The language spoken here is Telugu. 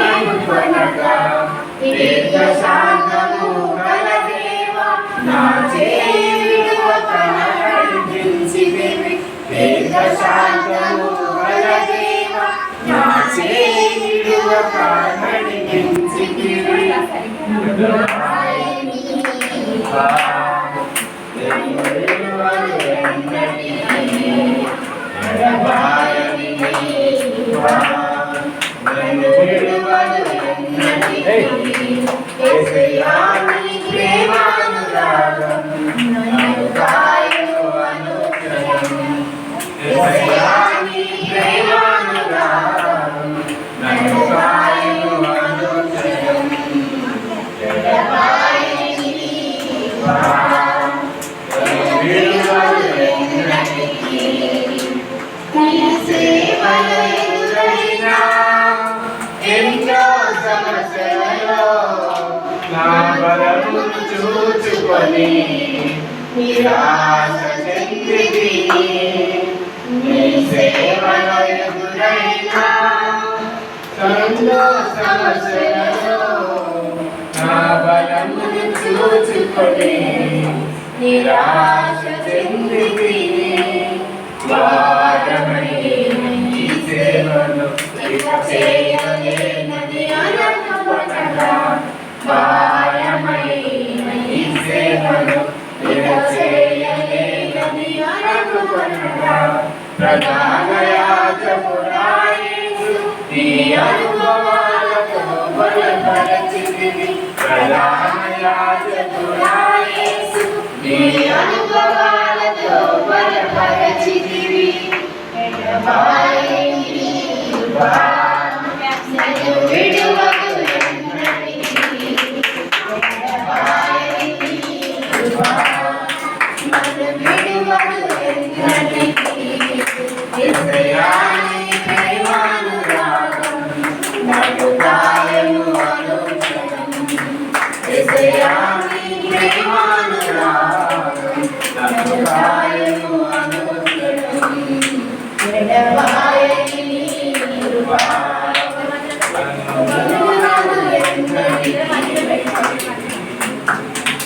అనుకొనగా దీర్ఘశాంతము గల దేవా నా చేయి విడువక నడిపించితివి దీర్ఘశాంతము గల దేవా నా చేయి విడువక నడిపించితివి నా బలమును చూచుకొని నిరాశ చెందితి నీ సేవలో ఎదురైనా ఎన్నో సమస్యలలో నా బలమును చూచుకొని నిరాశ చెందితి భారమైన ఈ సేవలో చేయలేనది అనుకొనగా భారమైన ఈ సేవలో చేయలేనది అనుకొనగా ప్రధాన యాజకుడా యేసు నీ అనుభవాలతో బలపరచితివి ప్రధాన యాజకుడా యేసు నీ అనుభవాలతో బలపరచితివి నన్ను